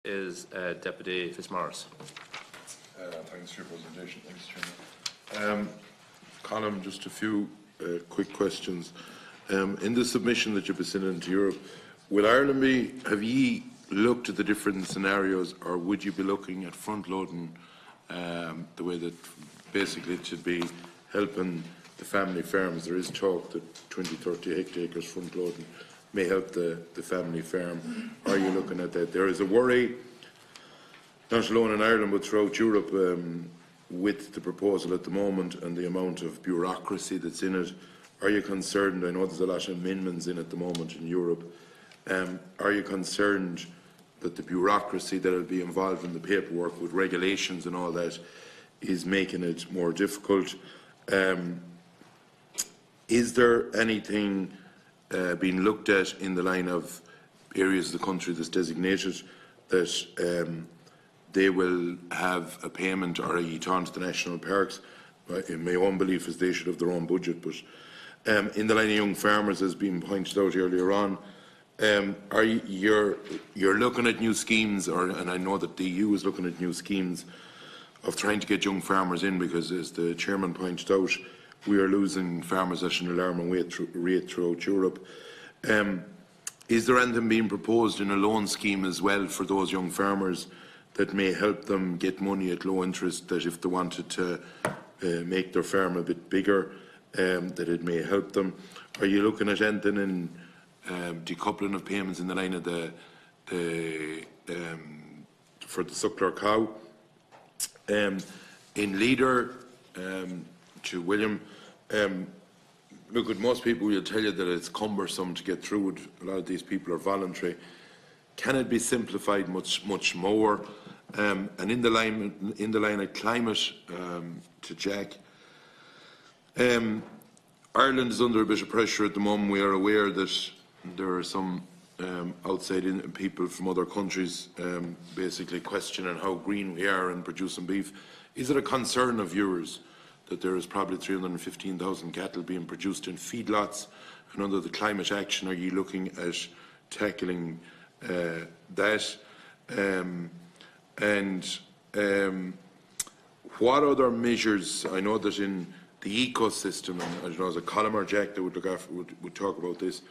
is Deputy Fitzmaurice. Thanks for your presentation. Thanks, Chairman. Colin, just a few quick questions. In the submission that you'll be sending to Europe, will Ireland be, have you looked at the different scenarios, or would you be looking at front-loading the way that basically it should be helping the family farms? There is talk that 20-30 hectares front-loading may help the family farm. Are you looking at that? There is a worry, not alone in Ireland but throughout Europe, with the proposal at the moment and the amount of bureaucracy that's in it. Are you concerned? I know there's a lot of amendments in at the moment in Europe. Are you concerned that the bureaucracy that will be involved in the paperwork with regulations and all that is making it more difficult? Is there anything being looked at in the line of areas of the country that's designated that they will have a payment, or are you talking to the national parks? In my own belief is they should have their own budget, but in the line of young farmers, as being pointed out earlier on, are you're looking at new schemes, and I know that the EU is looking at new schemes of trying to get young farmers in, because as the chairman pointed out, we are losing farmers at an alarming rate throughout Europe. Is there anything being proposed in a loan scheme as well for those young farmers that may help them get money at low interest, that if they wanted to make their farm a bit bigger, that it may help them? Are you looking at anything in decoupling of payments in the line of for the suckler cow? In Leader, to William, look, at most people will tell you that it's cumbersome to get through it. A lot of these people are voluntary. Can it be simplified much more? And in the line of climate, to Jack, Ireland is under a bit of pressure at the moment. We are aware that there are some outside people from other countries basically questioning how green we are in producing beef. Is it a concern of yours that there is probably 315,000 cattle being produced in feedlots, and under the climate action, are you looking at tackling that? What other measures? I know that in the ecosystem, and I don't know, as a Colin or Jack that would look after would talk about this.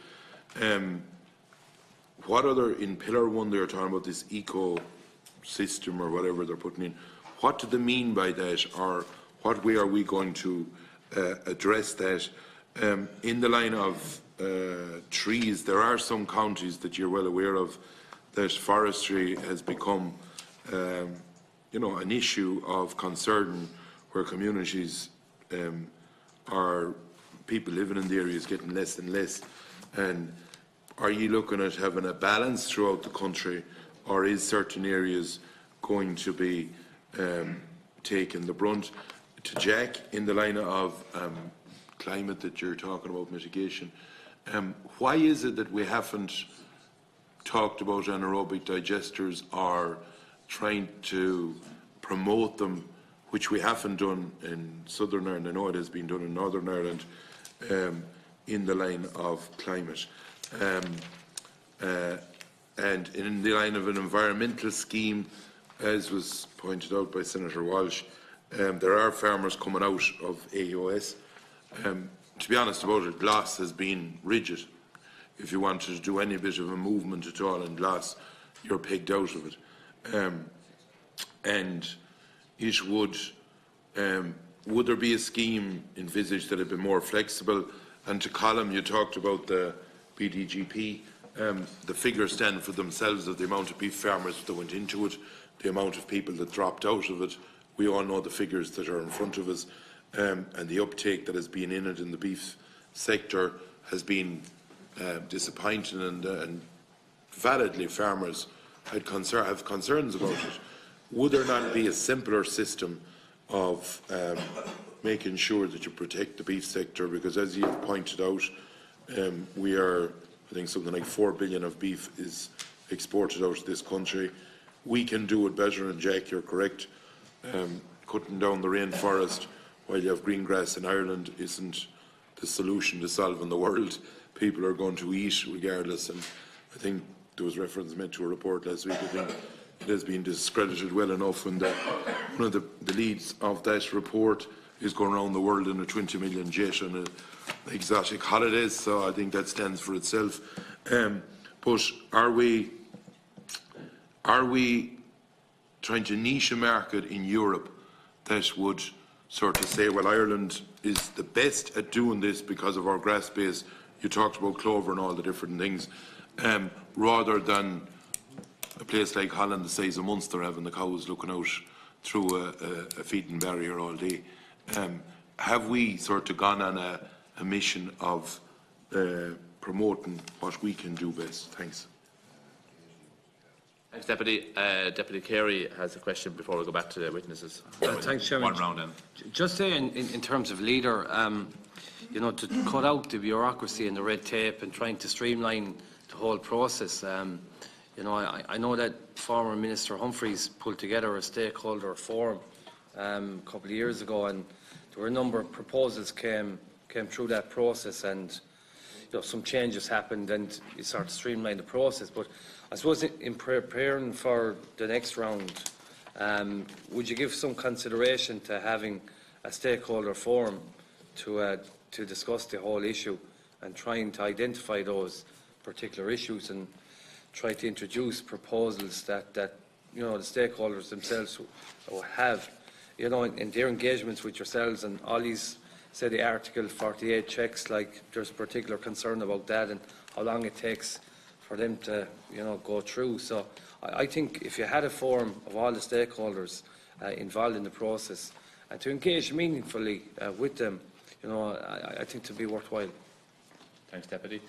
What other, in Pillar 1 they're talking about this ecosystem or whatever they're putting in. What do they mean by that, or what way are we going to address that? In the line of trees, there are some counties that you're well aware of that forestry has become, an issue of concern, where communities are, people living in the area is getting less and less. And are you looking at having a balance throughout the country, or is certain areas going to be taking the brunt? To Jack, in the line of climate that you're talking about, mitigation, why is it that we haven't talked about anaerobic digesters or trying to promote them, which we haven't done in Southern Ireland? I know it has been done in Northern Ireland, in the line of climate. And in the line of an environmental scheme, as was pointed out by Senator Walsh, there are farmers coming out of AOS. To be honest about it, GLAS has been rigid. If you wanted to do any bit of a movement at all in GLAS, you're pegged out of it. And it would there be a scheme envisaged that would be more flexible? And to Colin, you talked about the BDGP. The figures stand for themselves of the amount of beef farmers that went into it, the amount of people that dropped out of it. We all know the figures that are in front of us, and the uptake that has been in it in the beef sector has been disappointing, and validly farmers have concerns about it. Would there not be a simpler system of making sure that you protect the beef sector? Because as you have pointed out, we are, I think, something like 4 billion of beef is exported out of this country. We can do it better, and Jack, you're correct. Cutting down the rainforest while you have green grass in Ireland isn't the solution to solving the world. People are going to eat regardless, and I think there was reference made to a report last week. I think it has been discredited well enough, and that one of the leads of that report is going around the world in a 20 million jet on exotic holidays, so I think that stands for itself. But are we trying to niche a market in Europe that would sort of say, well, Ireland is the best at doing this because of our grass base? You talked about clover and all the different things, rather than a place like Holland, the size of Munster, having the cows looking out through a feeding barrier all day. Have we sort of gone on a mission of promoting what we can do best? Thanks. Thanks, Deputy. Deputy Carey has a question before we go back to the witnesses. Thanks, Chairman. One round then. Just saying, in terms of leader, you know, to cut out the bureaucracy and the red tape and trying to streamline the whole process. You know, I know that former Minister Humphreys pulled together a stakeholder forum a couple of years ago, and there were a number of proposals came through that process, and you know, some changes happened, and you sort of streamlined the process. But I suppose in preparing for the next round, would you give some consideration to having a stakeholder forum to discuss the whole issue and trying to identify those particular issues and try to introduce proposals that you know, the stakeholders themselves will have, you know, in their engagements with yourselves, and all these, say, the Article 48 checks, like there's particular concern about that and how long it takes for them to, you know, go through. So I think if you had a forum of all the stakeholders involved in the process and to engage meaningfully with them, you know, I think to be worthwhile. Thanks, Deputy.